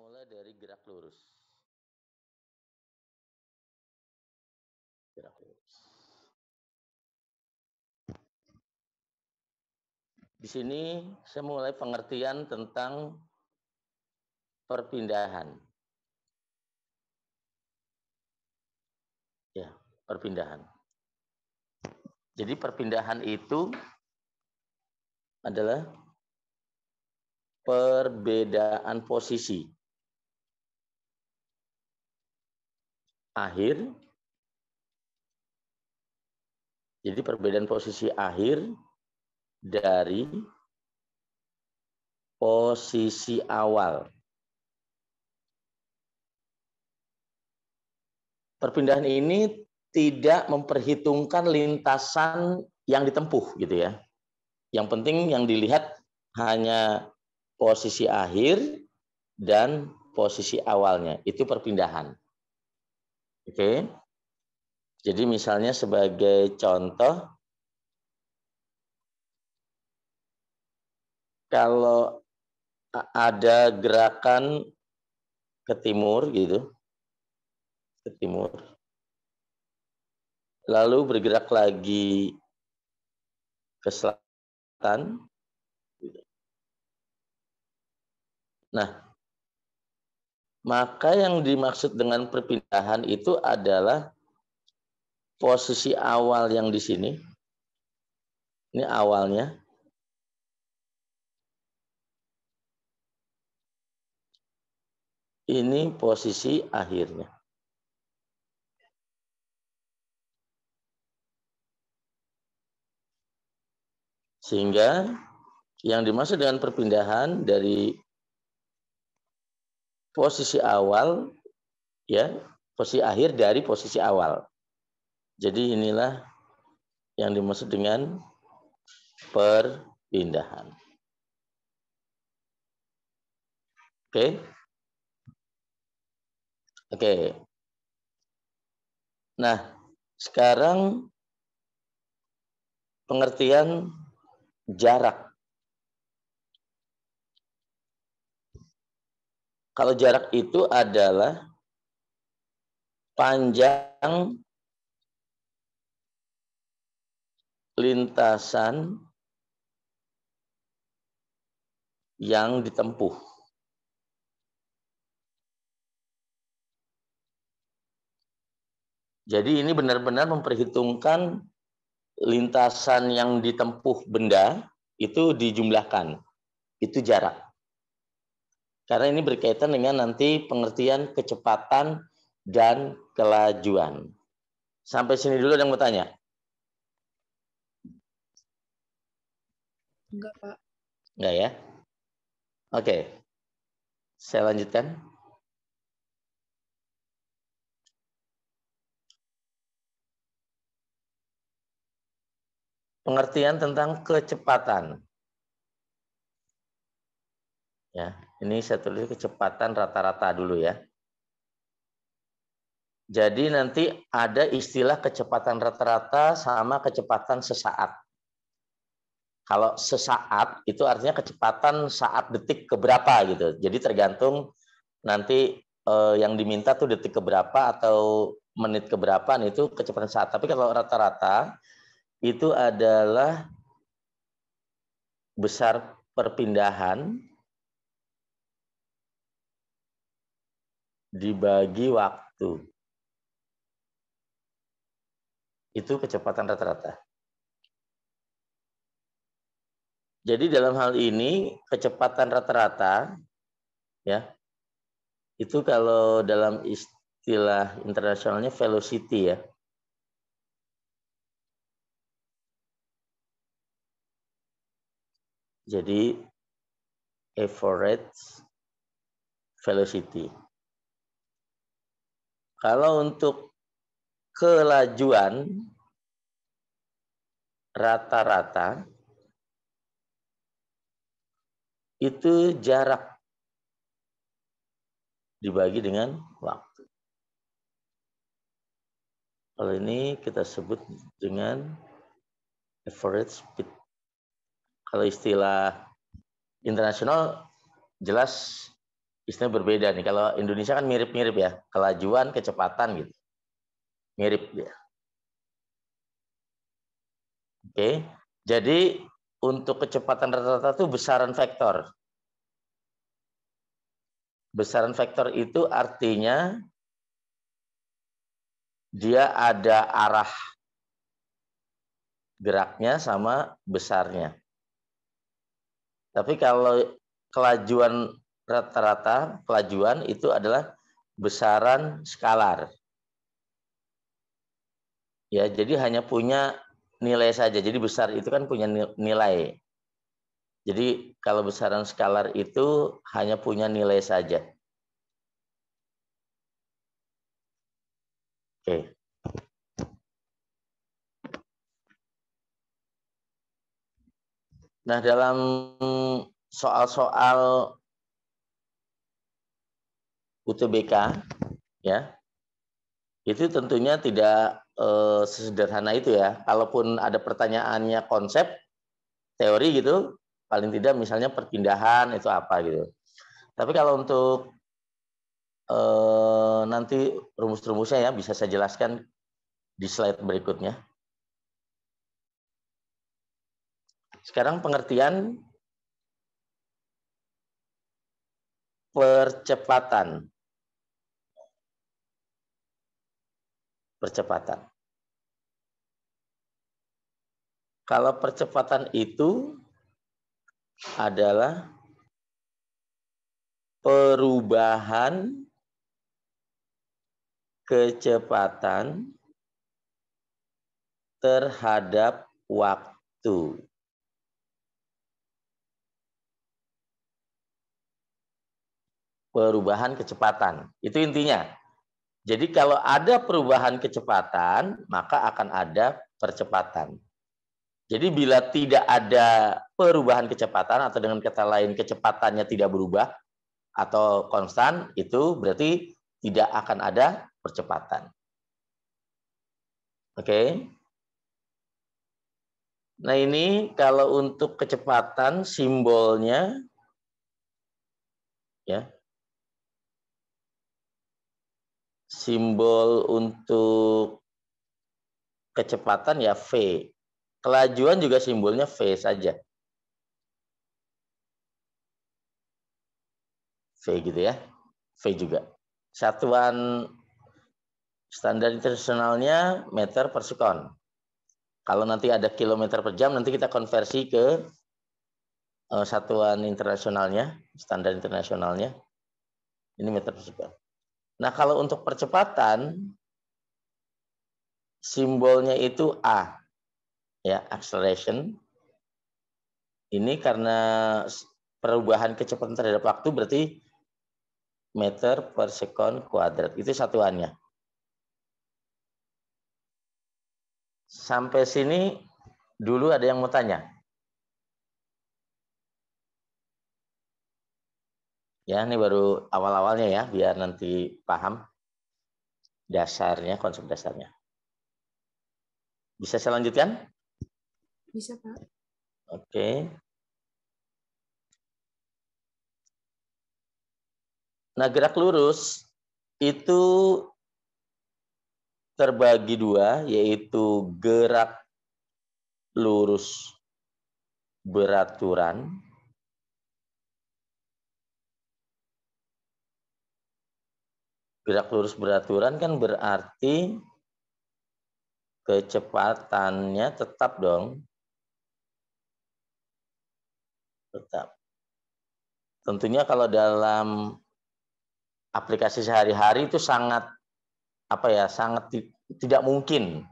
mulai dari gerak lurus. Gerak lurus. Di sini saya mulai pengertian tentang perpindahan. Ya, perpindahan. Jadi perpindahan itu adalah perbedaan posisi akhir. Jadi perbedaan posisi akhir dari posisi awal. Perpindahan ini tidak memperhitungkan lintasan yang ditempuh gitu ya. Yang penting yang dilihat hanya posisi akhir dan posisi awalnya. Itu perpindahan. Oke. Jadi misalnya sebagai contoh, kalau ada gerakan ke timur gitu, ke timur, lalu bergerak lagi ke selatan. Nah, maka yang dimaksud dengan perpindahan itu adalah posisi awal yang di sini. Ini awalnya. Ini posisi akhirnya. Sehingga yang dimaksud dengan perpindahan dari posisi awal, ya, posisi akhir dari posisi awal. Jadi inilah yang dimaksud dengan perpindahan. Oke? Oke. Nah, sekarang pengertian jarak. Kalau jarak itu adalah panjang lintasan yang ditempuh. Jadi ini benar-benar memperhitungkan lintasan yang ditempuh benda itu dijumlahkan. Itu jarak. Karena ini berkaitan dengan nanti pengertian kecepatan dan kelajuan. Sampai sini dulu ada yang mau tanya? Enggak, Pak. Enggak ya? Oke. Saya lanjutkan. Pengertian tentang kecepatan. Ya, ini saya tulis kecepatan rata-rata dulu ya. Jadi nanti ada istilah kecepatan rata-rata sama kecepatan sesaat. Kalau sesaat itu artinya kecepatan saat detik keberapa gitu. Jadi tergantung nanti yang diminta tuh detik keberapa atau menit keberapa itu kecepatan saat. Tapi kalau rata-rata itu adalah besar perpindahan dibagi waktu. Itu kecepatan rata-rata. Jadi dalam hal ini kecepatan rata-rata ya itu kalau dalam istilah internasionalnya velocity ya. Jadi average velocity. Kalau untuk kelajuan rata-rata itu jarak dibagi dengan waktu. Kalau ini kita sebut dengan average speed. Kalau istilah internasional jelas Istilah berbeda nih. Kalau Indonesia kan mirip-mirip ya, kelajuan, kecepatan gitu. Mirip ya. Oke. Jadi untuk kecepatan rata-rata itu besaran vektor. Besaran vektor itu artinya dia ada arah geraknya sama besarnya. Tapi kalau kelajuan rata-rata, kelajuan itu adalah besaran skalar. Ya, jadi hanya punya nilai saja. Jadi besar itu kan punya nilai. Jadi kalau besaran skalar itu hanya punya nilai saja. Oke. Nah, dalam soal-soal UTBK ya, itu tentunya tidak sesederhana itu ya. Kalaupun ada pertanyaannya konsep, teori gitu, paling tidak misalnya perpindahan itu apa gitu. Tapi kalau untuk nanti rumus-rumusnya ya bisa saya jelaskan di slide berikutnya. Sekarang pengertian percepatan. Percepatan. Kalau percepatan itu adalah perubahan kecepatan terhadap waktu. Perubahan kecepatan. Itu intinya. Jadi kalau ada perubahan kecepatan, maka akan ada percepatan. Jadi bila tidak ada perubahan kecepatan atau dengan kata lain kecepatannya tidak berubah atau konstan, itu berarti tidak akan ada percepatan. Oke. Nah ini kalau untuk kecepatan simbolnya ya. Simbol untuk kecepatan ya V. Kelajuan juga simbolnya V saja. V gitu ya. V juga. Satuan standar internasionalnya meter per sekon. Kalau nanti ada kilometer per jam, nanti kita konversi ke satuan internasionalnya, standar internasionalnya. Ini meter per sekon. Nah, kalau untuk percepatan, simbolnya itu A. Ya, acceleration. Ini karena perubahan kecepatan terhadap waktu berarti meter per sekon kuadrat. Itu satuannya. Sampai sini dulu ada yang mau tanya? Ya, ini baru awal-awalnya ya, biar nanti paham dasarnya, konsep dasarnya. Bisa saya lanjutkan? Bisa, Pak. Oke. Nah, gerak lurus itu terbagi dua, yaitu gerak lurus beraturan gerak lurus beraturan kan berarti kecepatannya tetap dong. Tetap. Tentunya kalau dalam aplikasi sehari-hari itu sangat sangat tidak mungkin.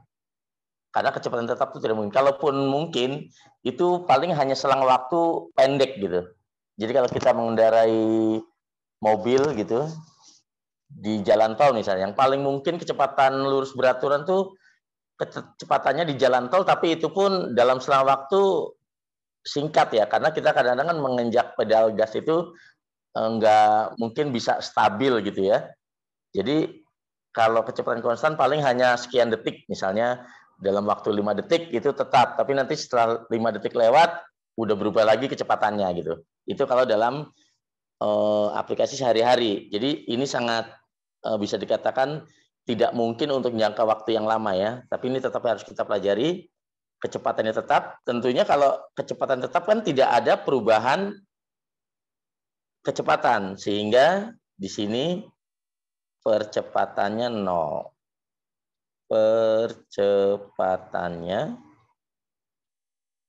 Karena kecepatan tetap itu tidak mungkin. Kalaupun mungkin, itu paling hanya selang waktu pendek gitu. Jadi kalau kita mengendarai mobil gitu, di jalan tol misalnya, yang paling mungkin kecepatan lurus beraturan tuh kecepatannya di jalan tol, tapi itu pun dalam selang waktu singkat ya, karena kita kadang-kadang kan menginjak pedal gas itu nggak mungkin bisa stabil gitu ya. Jadi kalau kecepatan konstan paling hanya sekian detik, misalnya dalam waktu 5 detik itu tetap, tapi nanti setelah 5 detik lewat udah berubah lagi kecepatannya gitu. Itu kalau dalam aplikasi sehari-hari. Jadi ini sangat bisa dikatakan tidak mungkin untuk jangka waktu yang lama ya. Tapi ini tetap harus kita pelajari. Kecepatannya tetap. Tentunya kalau kecepatan tetap kan tidak ada perubahan kecepatan. Sehingga di sini percepatannya 0. Percepatannya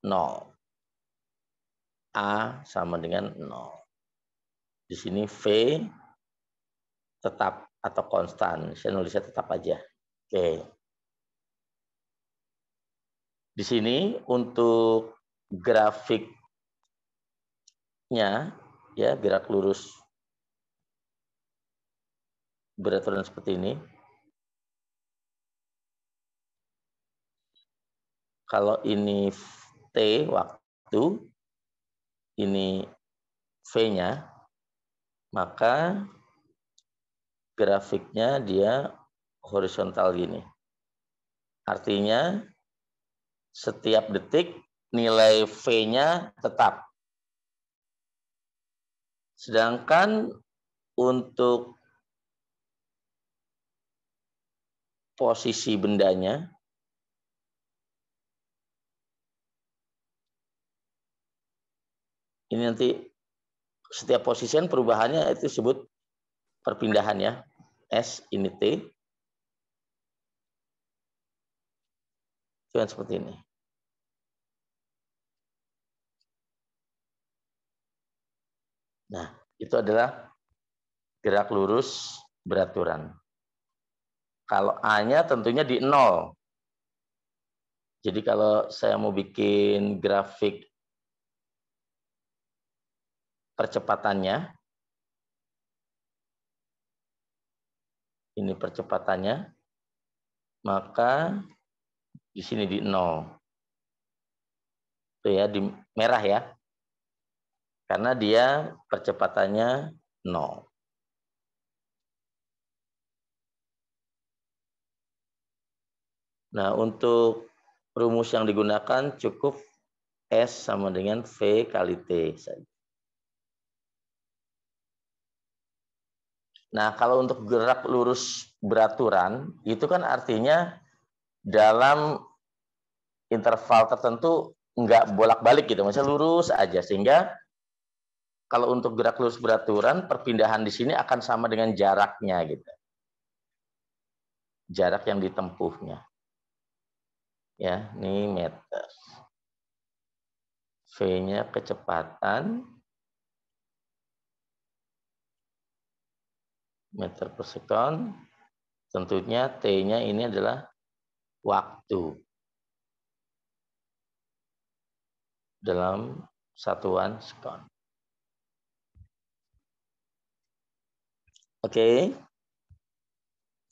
0. A sama dengan 0. Di sini V tetap atau konstan. Saya nulisnya tetap aja. Oke. Di sini untuk grafiknya ya, gerak lurus beraturan seperti ini. Kalau ini T waktu, ini V-nya, maka grafiknya dia horizontal gini. Artinya setiap detik nilai V-nya tetap. Sedangkan untuk posisi bendanya, ini nanti setiap posisian perubahannya itu disebut perpindahan ya. S ini T. Cuman seperti ini. Nah, itu adalah gerak lurus beraturan. Kalau A-nya tentunya di 0. Jadi kalau saya mau bikin grafik percepatannya, ini percepatannya, maka di sini di 0. Itu ya, di merah ya. Karena dia percepatannya 0. Nah, untuk rumus yang digunakan cukup S sama dengan V kali T saja. Nah, kalau untuk gerak lurus beraturan, itu kan artinya dalam interval tertentu nggak bolak-balik gitu, maksudnya lurus aja. Sehingga kalau untuk gerak lurus beraturan, perpindahan di sini akan sama dengan jaraknya gitu. Jarak yang ditempuhnya. Ya, ini meter. V-nya kecepatan, meter per sekon. Tentunya T-nya ini adalah waktu dalam satuan sekon. Oke.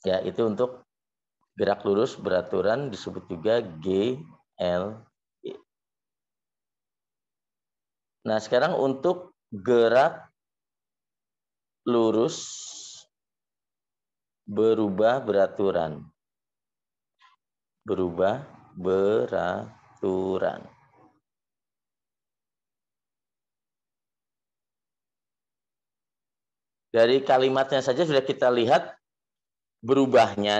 Ya, itu untuk gerak lurus beraturan disebut juga GLG. Nah, sekarang untuk gerak lurus berubah beraturan. Berubah beraturan. Dari kalimatnya saja sudah kita lihat berubahnya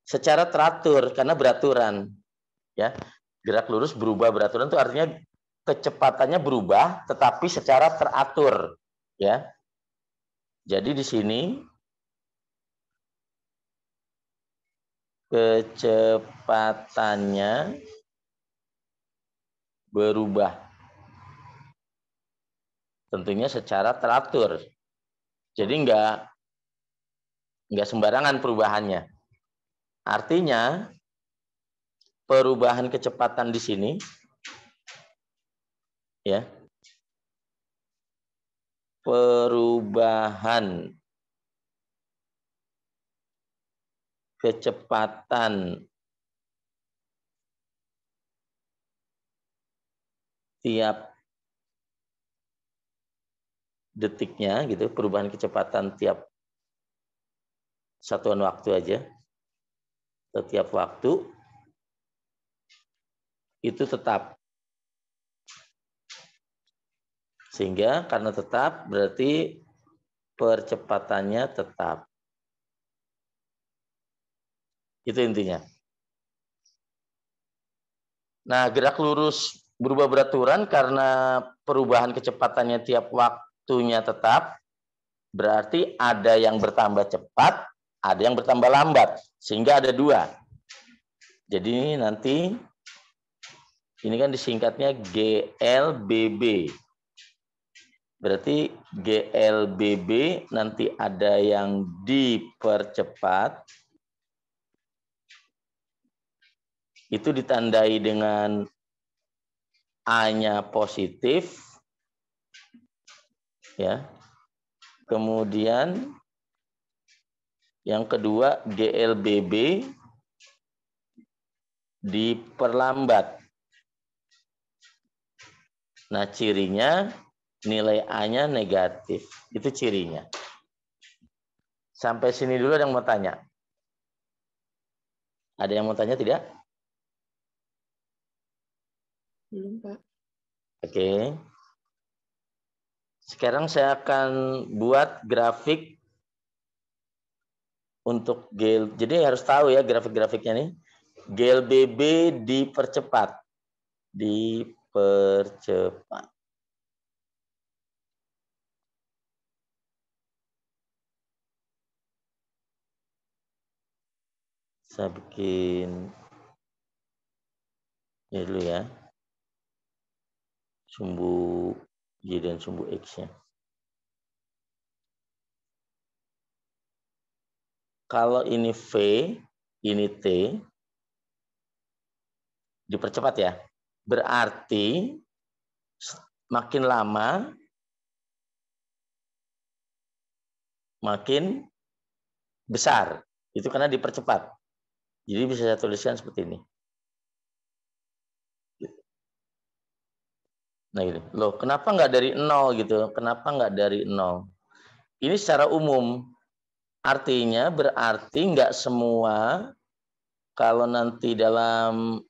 secara teratur karena beraturan. Ya, gerak lurus berubah beraturan itu artinya kecepatannya berubah tetapi secara teratur, ya. Jadi di sini kecepatannya berubah. Tentunya secara teratur. Jadi enggak sembarangan perubahannya. Artinya perubahan kecepatan di sini ya. Perubahan kecepatan tiap detiknya gitu, perubahan kecepatan tiap satuan waktu aja, setiap waktu itu tetap. Sehingga karena tetap berarti percepatannya tetap. Itu intinya. Nah, gerak lurus berubah beraturan karena perubahan kecepatannya tiap waktunya tetap. Berarti ada yang bertambah cepat, ada yang bertambah lambat. Sehingga ada dua. Jadi nanti ini kan disingkatnya GLBB. Berarti GLBB nanti ada yang dipercepat. Itu ditandai dengan A-nya positif. Ya. Kemudian yang kedua GLBB diperlambat. Nah, cirinya nilai A-nya negatif. Itu cirinya. Sampai sini dulu ada yang mau tanya? Ada yang mau tanya tidak? Belum, Pak. Oke. Sekarang saya akan buat grafik untuk GL. Jadi harus tahu ya grafik-grafiknya nih. GLBB dipercepat. Dipercepat. Saya bikin ini dulu ya. Sumbu Y dan sumbu X-nya. Kalau ini V, ini T, dipercepat ya. Berarti makin lama, makin besar. Itu karena dipercepat. Jadi bisa saya tuliskan seperti ini. Nah ini, loh kenapa nggak dari 0 gitu? Kenapa nggak dari 0? Ini secara umum. Artinya berarti nggak semua, kalau nanti dalam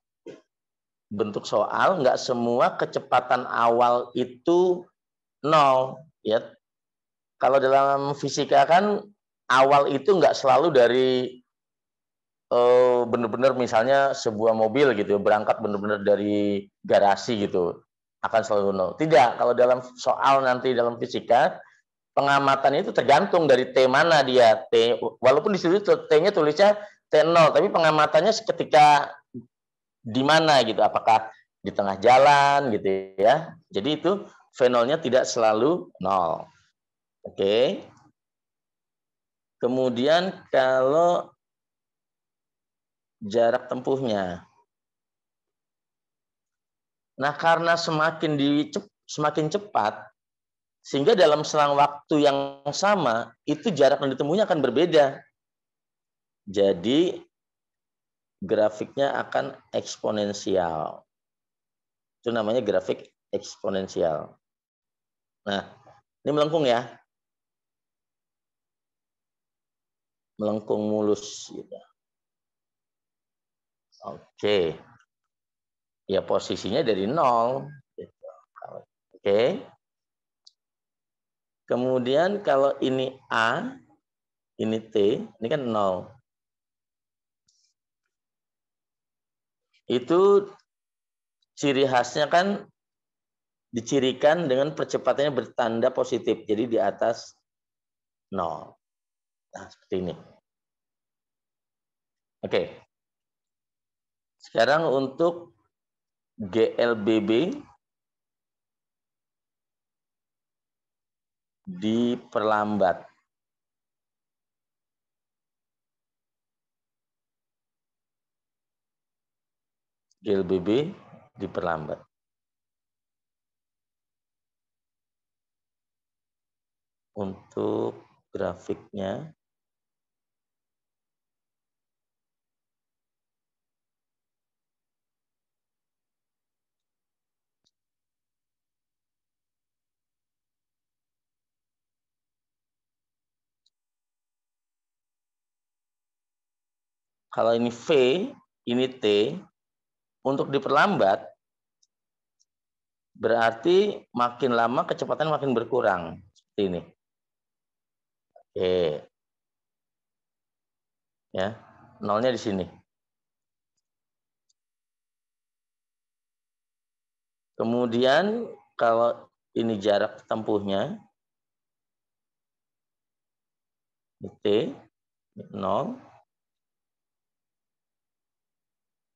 bentuk soal, nggak semua kecepatan awal itu 0. Ya. Kalau dalam fisika kan awal itu nggak selalu dari benar-benar misalnya sebuah mobil gitu, berangkat benar-benar dari garasi gitu, akan selalu 0. Tidak, kalau dalam soal nanti dalam fisika, pengamatan itu tergantung dari T mana dia. T, walaupun di situ T-nya tulisnya T0, tapi pengamatannya ketika di mana gitu, apakah di tengah jalan gitu ya. Jadi itu V0-nya tidak selalu 0. Oke. Kemudian kalau jarak tempuhnya. Nah, karena semakin cepat, sehingga dalam selang waktu yang sama, itu jarak yang ditempuhnya akan berbeda. Jadi, grafiknya akan eksponensial. Itu namanya grafik eksponensial. Nah, ini melengkung ya. Melengkung mulus. Gitu. Oke. Ya, posisinya dari 0. Gitu. Oke. Kemudian kalau ini A, ini T, ini kan 0. Itu ciri khasnya kan dicirikan dengan percepatannya bertanda positif. Jadi di atas 0. Nah, seperti ini. Oke. Sekarang untuk GLBB diperlambat. GLBB diperlambat. Untuk grafiknya, kalau ini V, ini T, untuk diperlambat, Berarti makin lama kecepatan makin berkurang. Seperti ini. Oke. Ya, nolnya di sini. Kemudian kalau ini jarak tempuhnya, T, 0,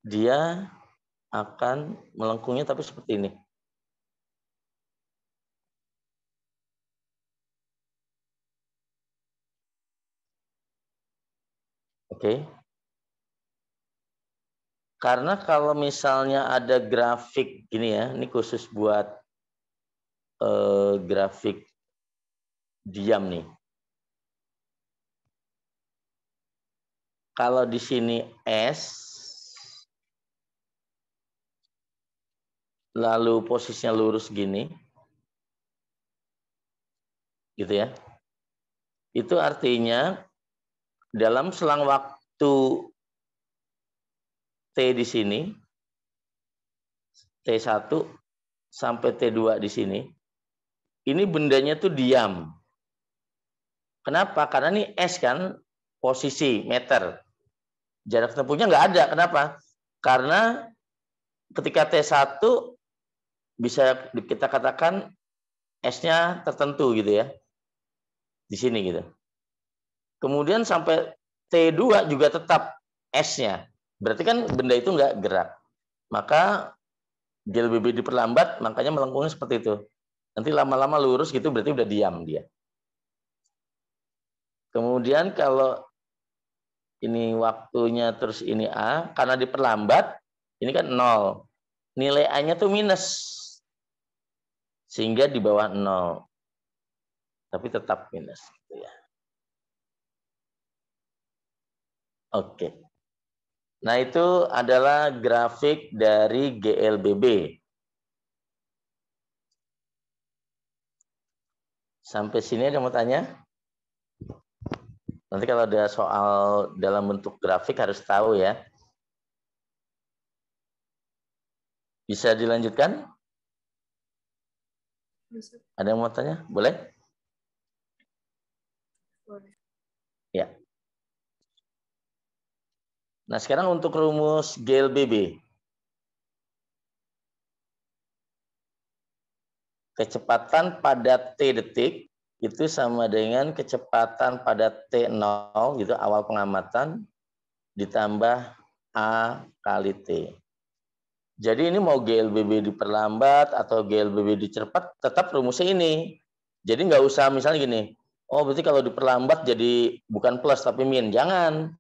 dia akan melengkungnya tapi seperti ini. Oke. Karena kalau misalnya ada grafik gini ya, ini khusus buat grafik diam nih. Kalau di sini S, lalu posisinya lurus gini, gitu ya. Itu artinya dalam selang waktu T di sini, T1 sampai T2 di sini, ini bendanya tuh diam. Kenapa? Karena ini S kan, posisi, meter. Jarak tempuhnya nggak ada. Kenapa? Karena ketika T1 bisa kita katakan S-nya tertentu gitu ya. Di sini gitu. Kemudian sampai T2 juga tetap S-nya. Berarti kan benda itu nggak gerak. Maka GLBB diperlambat, makanya melengkungnya seperti itu. Nanti lama-lama lurus gitu berarti udah diam dia. Kemudian kalau ini waktunya terus ini A, karena diperlambat, ini kan 0. Nilai A-nya tuh minus. Sehingga di bawah 0. Tapi tetap minus. Gitu ya. Oke. Nah itu adalah grafik dari GLBB. Sampai sini ada mau tanya? Nanti kalau ada soal dalam bentuk grafik harus tahu ya. Bisa dilanjutkan? Bisa. Ada yang mau tanya? Boleh? Boleh. Ya. Nah sekarang untuk rumus GLBB. Kecepatan pada T detik itu sama dengan kecepatan pada T0 gitu awal pengamatan ditambah A kali T. Jadi ini mau GLBB diperlambat atau GLBB dipercepat tetap rumusnya ini. Jadi nggak usah misalnya gini, oh berarti kalau diperlambat jadi bukan plus tapi min. Jangan.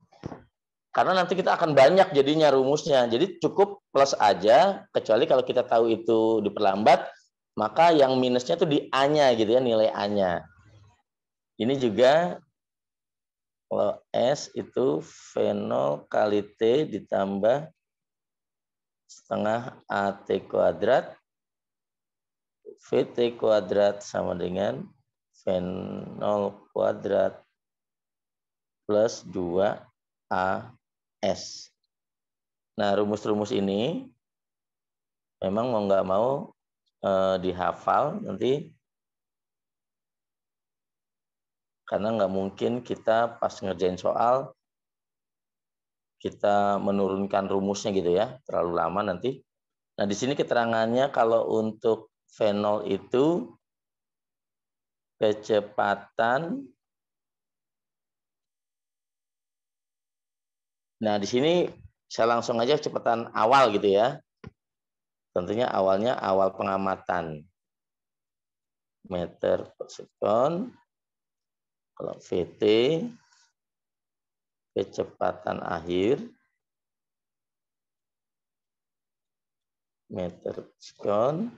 Karena nanti kita akan banyak jadinya rumusnya. Jadi cukup plus aja, kecuali kalau kita tahu itu diperlambat, maka yang minusnya tuh di A-nya gitu ya, nilai A-nya. Ini juga kalau S itu V0 kali T ditambah setengah AT kuadrat, VT kuadrat sama dengan V0 kuadrat plus 2AS. Nah, rumus-rumus ini memang mau nggak mau dihafal nanti, karena nggak mungkin kita pas ngerjain soal kita menurunkan rumusnya gitu ya, terlalu lama nanti. Nah, di sini keterangannya kalau untuk V0 itu kecepatan. Nah, di sini saya langsung aja kecepatan awal gitu ya. Tentunya awalnya awal pengamatan. Meter per sekon. Kalau VT kecepatan akhir meter per sekon.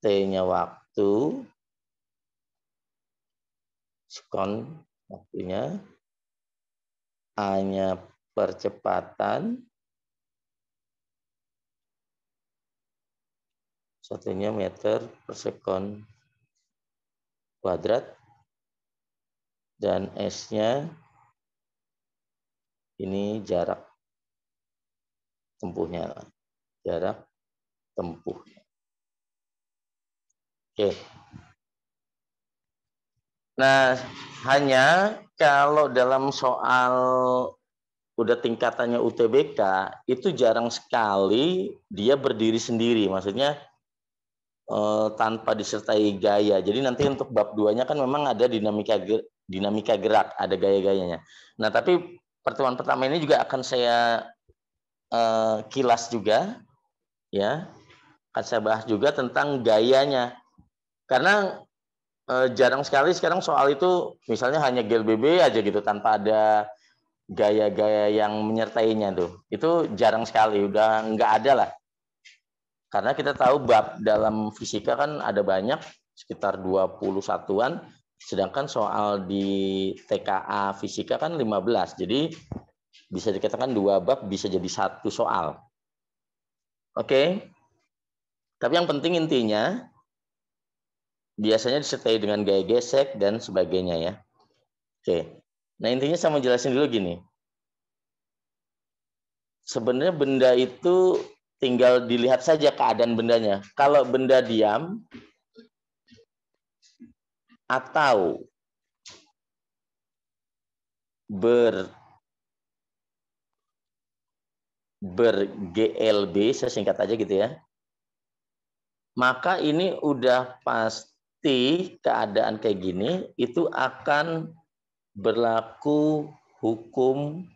T-nya waktu, sekon waktunya. A-nya percepatan. Satunya meter per sekon kuadrat. Dan S-nya ini jarak tempuhnya. Jarak tempuh. Oke. Nah, hanya kalau dalam soal udah tingkatannya UTBK, itu jarang sekali dia berdiri sendiri. Maksudnya tanpa disertai gaya. Jadi nanti untuk bab 2-nya kan memang ada dinamika gerak, ada gaya-gayanya. Nah, tapi pertemuan pertama ini juga akan saya kilas juga, ya. Akan saya bahas juga tentang gayanya. Karena jarang sekali sekarang soal itu misalnya hanya GLBB aja gitu tanpa ada gaya-gaya yang menyertainya tuh. Itu jarang sekali, udah nggak ada lah. Karena kita tahu bab dalam fisika kan ada banyak, sekitar 21-an, sedangkan soal di TKA fisika kan 15. Jadi bisa dikatakan 2 bab bisa jadi 1 soal. Oke. Tapi yang penting intinya biasanya disertai dengan gaya gesek dan sebagainya ya. Oke. Nah, intinya saya mau jelasin dulu gini. Sebenarnya benda itu tinggal dilihat saja keadaan bendanya. Kalau benda diam atau ber-GLB, saya singkat aja gitu ya, maka ini udah pasti keadaan kayak gini itu akan berlaku hukum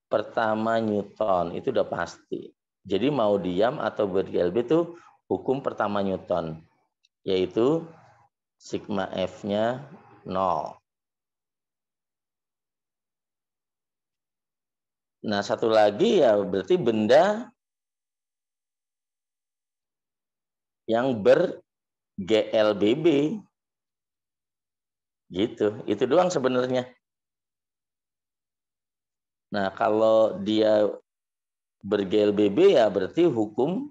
pertama Newton, itu udah pasti. Jadi mau diam atau ber-GLB itu hukum pertama Newton, yaitu sigma F-nya 0. Nah, satu lagi ya berarti benda yang ber-GLBB. Gitu. Itu doang sebenarnya. Nah, kalau dia ber-GLBB ya berarti hukum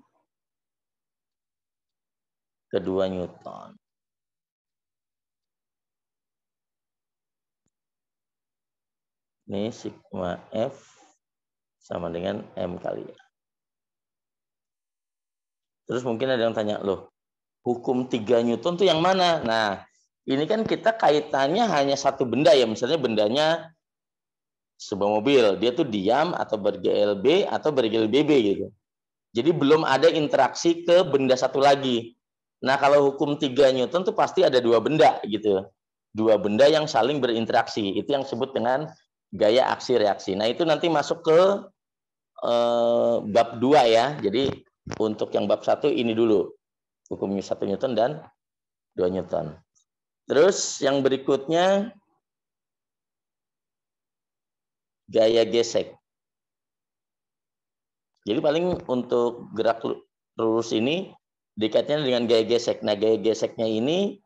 kedua Newton. Ini sigma F sama dengan M kali ya. Terus mungkin ada yang tanya, loh, hukum 3 Newton tuh yang mana? Nah, ini kan kita kaitannya hanya satu benda ya, misalnya bendanya sebuah mobil, dia tuh diam atau ber-GLB atau ber-GLBB gitu. Jadi belum ada interaksi ke benda satu lagi. Nah, kalau hukum 3 Newton tuh pasti ada 2 benda gitu. 2 benda yang saling berinteraksi. Itu yang disebut dengan gaya aksi reaksi. Nah, itu nanti masuk ke bab 2 ya. Jadi untuk yang bab 1 ini dulu. Hukum 1 Newton dan 2 Newton. Terus yang berikutnya gaya gesek. Jadi paling untuk gerak lurus ini dikaitnya dengan gaya gesek. Nah, gaya geseknya ini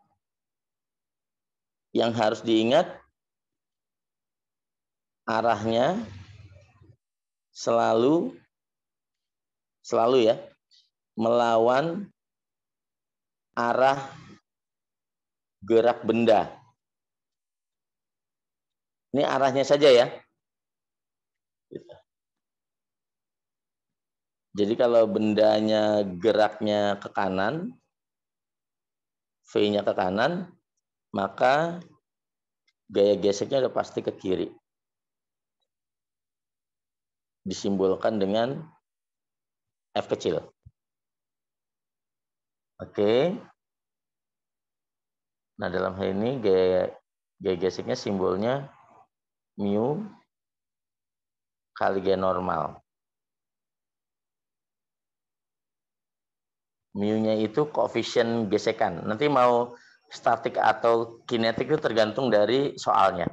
yang harus diingat arahnya selalu ya melawan arah gerak benda. Ini arahnya saja ya. Jadi kalau bendanya geraknya ke kanan, V-nya ke kanan, maka gaya geseknya udah pasti ke kiri. Disimbolkan dengan F kecil. Oke. Nah, dalam hal ini gaya geseknya simbolnya mu kali gaya normal. Mu-nya itu koefisien gesekan. Nanti mau statik atau kinetik itu tergantung dari soalnya.